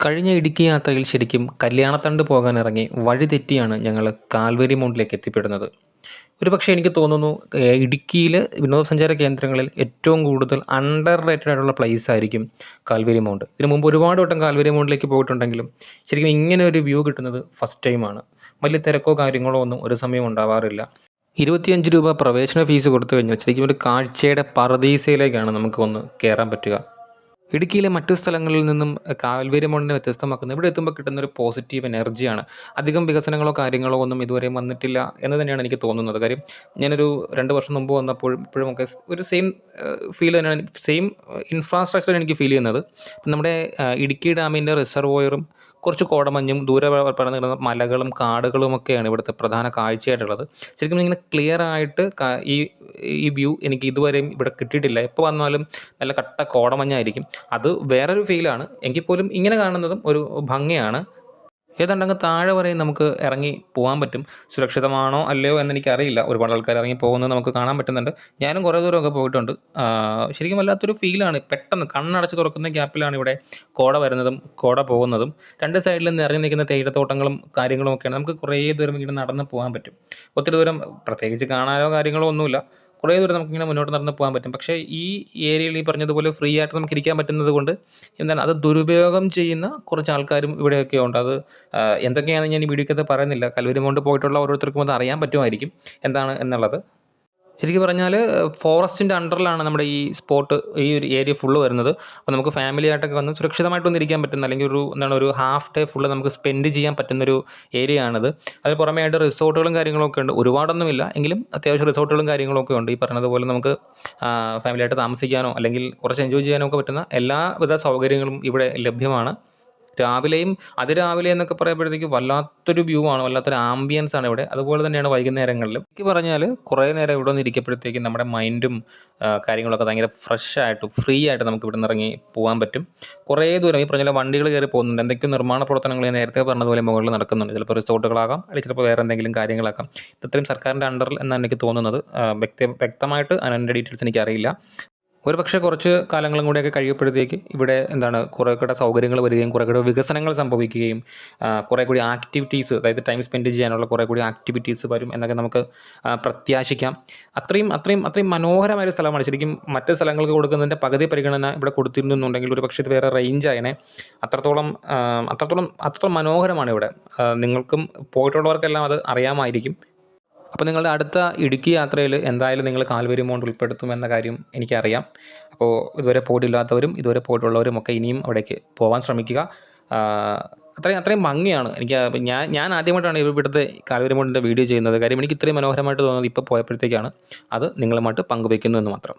കഴിഞ്ഞ ഇടുക്കി യാത്രയിൽ ശരിക്കും കല്യാണത്തണ്ട് പോകാനിറങ്ങി വഴി തെറ്റിയാണ് ഞങ്ങൾ കാൽവരി മൗണ്ടിലേക്ക് എത്തിപ്പെടുന്നത്. ഒരുപക്ഷേ എനിക്ക് തോന്നുന്നു ഇടുക്കിയിൽ വിനോദസഞ്ചാര കേന്ദ്രങ്ങളിൽ ഏറ്റവും കൂടുതൽ അണ്ടർ റേറ്റഡ് ആയിട്ടുള്ള പ്ലേസ് ആയിരിക്കും കാൽവരി മൗണ്ട്. ഇതിനു മുമ്പ് ഒരുപാട് വട്ടം കാൽവരി മൗണ്ടിലേക്ക് പോയിട്ടുണ്ടെങ്കിലും ശരിക്കും ഇങ്ങനെ ഒരു വ്യൂ കിട്ടുന്നത് ഫസ്റ്റ് ടൈമാണ്. വലിയ തിരക്കോ കാര്യങ്ങളോ ഒന്നും ഒരു സമയം ഉണ്ടാവാറില്ല. 25 രൂപ പ്രവേശന ഫീസ് കൊടുത്തു കഴിഞ്ഞാൽ ശരിക്കും ഒരു കാഴ്ചയുടെ പറദീസയിലേക്കാണ് നമുക്ക് വന്ന് കയറാൻ പറ്റുക. ഇടുക്കിയിലെ മറ്റു സ്ഥലങ്ങളിൽ നിന്നും കാൽവേരി മൗണ്ടിനെ വ്യത്യസ്തമാക്കുന്നത് ഇവിടെ എത്തുമ്പോൾ കിട്ടുന്നൊരു പോസിറ്റീവ് എനർജിയാണ്. അധികം വികസനങ്ങളോ കാര്യങ്ങളോ ഒന്നും ഇതുവരെയും വന്നിട്ടില്ല എന്ന് തന്നെയാണ് എനിക്ക് തോന്നുന്നത്. കാര്യം ഞാനൊരു 2 വർഷം മുമ്പ് വന്നപ്പോഴും ഇപ്പോഴുമൊക്കെ ഒരു സെയിം ഫീൽ തന്നെയാണ്, സെയിം ഇൻഫ്രാസ്ട്രക്ചർ എനിക്ക് ഫീൽ ചെയ്യുന്നത്. നമ്മുടെ ഇടുക്കി ഡാമിൻ്റെ റിസർവോയറും കുറച്ച് കോടമഞ്ഞും ദൂരെ പടർന്ന് കിടന്ന മലകളും കാടുകളുമൊക്കെയാണ് ഇവിടുത്തെ പ്രധാന കാഴ്ചയായിട്ടുള്ളത്. ശരിക്കും ഇങ്ങനെ ക്ലിയർ ആയിട്ട് ഈ ഈ വ്യൂ എനിക്ക് ഇതുവരെയും ഇവിടെ കിട്ടിയിട്ടില്ല. എപ്പോൾ വന്നാലും നല്ല കട്ട കോടമഞ്ഞായിരിക്കും. അത് വേറൊരു ഫീലാണ്. എങ്കിൽ പോലും ഇങ്ങനെ കാണുന്നതും ഒരു ഭംഗിയാണ്. ഏതാണ്ടങ്ങ് താഴെ വരെയും നമുക്ക് ഇറങ്ങി പോകാൻ പറ്റും. സുരക്ഷിതമാണോ അല്ലയോ എന്നെനിക്കറിയില്ല. ഒരുപാട് ആൾക്കാർ ഇറങ്ങി പോകുന്നത് നമുക്ക് കാണാൻ പറ്റുന്നുണ്ട്. ഞാനും കുറേ ദൂരമൊക്കെ പോയിട്ടുണ്ട്. ശരിക്കും വല്ലാത്തൊരു ഫീലാണ്. പെട്ടെന്ന് കണ്ണടച്ച് തുറക്കുന്ന ഗ്യാപ്പിലാണ് ഇവിടെ കോട വരുന്നതും കോട പോകുന്നതും. രണ്ട് സൈഡിലും നിറഞ്ഞു നിൽക്കുന്ന തേയിലത്തോട്ടങ്ങളും കാര്യങ്ങളും ഒക്കെയാണ്. നമുക്ക് കുറേ ദൂരം ഇങ്ങനെ നടന്ന് പോകാൻ പറ്റും. ഒത്തിരി ദൂരം പ്രത്യേകിച്ച് കാണാനോ കാര്യങ്ങളോ ഒന്നുമില്ല. കുറേ ദൂരം നമുക്കിങ്ങനെ മുന്നോട്ട് നടന്ന് പോകാൻ പറ്റും. പക്ഷേ ഈ ഏരിയയിൽ ഈ പറഞ്ഞതുപോലെ ഫ്രീ ആയിട്ട് നമുക്ക് ഇരിക്കാൻ പറ്റുന്നത് കൊണ്ട് എന്താണ് അത് ദുരുപയോഗം ചെയ്യുന്ന കുറച്ച് ആൾക്കാരും ഇവിടെയൊക്കെ ഉണ്ട്. അത് എന്തൊക്കെയാണെന്ന് ഞാൻ ഈ വീഡിയോക്കകത്ത് പറയുന്നില്ല. കൽവരി മൗണ്ട് പോയിട്ടുള്ള ഓരോരുത്തർക്കും അത് അറിയാൻ പറ്റുമായിരിക്കും എന്താണ് എന്നുള്ളത്. ശരിക്കും പറഞ്ഞാൽ ഫോറസ്റ്റിൻ്റെ അണ്ടറിലാണ് നമ്മുടെ ഈ സ്പോട്ട്, ഈ ഒരു ഏരിയ ഫുള്ള് വരുന്നത്. അപ്പോൾ നമുക്ക് ഫാമിലി ആയിട്ടൊക്കെ വന്ന് സുരക്ഷിതമായിട്ടൊന്നും ഇരിക്കാൻ പറ്റുന്ന, അല്ലെങ്കിൽ ഒരു ഹാഫ് ഡേ ഫുള്ള് നമുക്ക് സ്പെൻഡ് ചെയ്യാൻ പറ്റുന്നൊരു ഏരിയ ആണിത്. അതിന് പുറമേ ആയിട്ട് റിസോർട്ടുകളും കാര്യങ്ങളൊക്കെ ഉണ്ട്. ഒരുപാടൊന്നുമില്ല എങ്കിലും അത്യാവശ്യം റിസോർട്ടുകളും കാര്യങ്ങളൊക്കെ ഉണ്ട്. ഈ പറഞ്ഞതുപോലെ നമുക്ക് ഫാമിലിയായിട്ട് താമസിക്കാനോ അല്ലെങ്കിൽ കുറച്ച് എൻജോയ് ചെയ്യാനോ ഒക്കെ പറ്റുന്ന എല്ലാവിധ സൗകര്യങ്ങളും ഇവിടെ ലഭ്യമാണ്. രാവിലെയും അതിരാവിലെ എന്നൊക്കെ പറയുമ്പോഴത്തേക്ക് വല്ലാത്തൊരു വ്യൂ ആണ്, വല്ലാത്തൊരു ആംബിയൻസ് ആണ് ഇവിടെ. അതുപോലെ തന്നെയാണ് വൈകുന്നേരങ്ങളിലും. എനിക്ക് പറഞ്ഞാൽ കുറേ നേരം ഇവിടെ ഒന്ന് ഇരിക്കപ്പോഴത്തേക്കും നമ്മുടെ മൈൻഡും കാര്യങ്ങളൊക്കെ ഭയങ്കര ഫ്രഷ് ആയിട്ട് ഫ്രീ ആയിട്ട് നമുക്ക് ഇവിടെ നിന്ന് ഇറങ്ങി പോകാൻ പറ്റും. കുറേ ദൂരം ഈ പറഞ്ഞ വണ്ടികൾ കയറി പോകുന്നുണ്ട്. എന്തൊക്കെയോ നിർമ്മാണ പ്രവർത്തനങ്ങൾ ഞാൻ നേരത്തെ പറഞ്ഞതുപോലെ മുകളിൽ നടക്കുന്നുണ്ട്. ചിലപ്പോൾ റിസോർട്ടുകളാകാം, അല്ലെങ്കിൽ ചിലപ്പോൾ വേറെ എന്തെങ്കിലും കാര്യങ്ങളാക്കാം. ഇത്രയും സർക്കാരിൻ്റെ അണ്ടറിൽ എന്നാണ് എനിക്ക് തോന്നുന്നത്. വ്യക്തമായിട്ട് അതിൻ്റെ ഡീറ്റെയിൽസ് എനിക്കറിയില്ല. ഒരു പക്ഷേ കുറച്ച് കാലങ്ങളും കൂടെയൊക്കെ കഴിയുമ്പോഴത്തേക്ക് ഇവിടെ കുറേ കൂടെ സൗകര്യങ്ങൾ വരികയും കുറേ കൂടെ വികസനങ്ങൾ സംഭവിക്കുകയും കുറേ കൂടി ആക്ടിവിറ്റീസ്, അതായത് ടൈം സ്പെൻഡ് ചെയ്യാനുള്ള കുറേ കൂടി ആക്ടിവിറ്റീസ് വരും എന്നൊക്കെ നമുക്ക് പ്രത്യാശിക്കാം. അത്രയും അത്രയും അത്രയും മനോഹരമായൊരു സ്ഥലമാണ്. ശരിക്കും മറ്റ് സ്ഥലങ്ങൾക്ക് കൊടുക്കുന്നതിൻ്റെ പകുതി പരിഗണന ഇവിടെ കൊടുത്തിരുന്നുണ്ടെങ്കിൽ ഒരു പക്ഷേ ഇത് വേറെ റേഞ്ച് ആയനെ. അത്രത്തോളം മനോഹരമാണ് ഇവിടെ. നിങ്ങൾക്കും പോയിട്ടുള്ളവർക്കെല്ലാം അത് അറിയാമായിരിക്കും. അപ്പോൾ നിങ്ങളുടെ അടുത്ത ഇടുക്കി യാത്രയിൽ എന്തായാലും നിങ്ങൾ കാൽവരി മൗണ്ട് ഉൾപ്പെടുത്തുമെന്ന കാര്യം എനിക്കറിയാം. അപ്പോൾ ഇതുവരെ പോയിട്ടില്ലാത്തവരും ഇതുവരെ പോയിട്ടുള്ളവരും ഒക്കെ ഇനിയും അവിടേക്ക് പോകാൻ ശ്രമിക്കുക. അത്രയും ഭംഗിയാണ്. ഞാൻ ആദ്യമായിട്ടാണ് ഇവിടുത്തെ കാൽവരി മൗണ്ടിൻ്റെ വീഡിയോ ചെയ്യുന്നത്. കാര്യം എനിക്ക് ഇത്രയും മനോഹരമായിട്ട് തോന്നുന്നത് ഇപ്പോൾ പോയപ്പോഴത്തേക്കാണ്. അത് നിങ്ങളുമായിട്ട് പങ്കുവയ്ക്കുന്നു എന്ന് മാത്രം.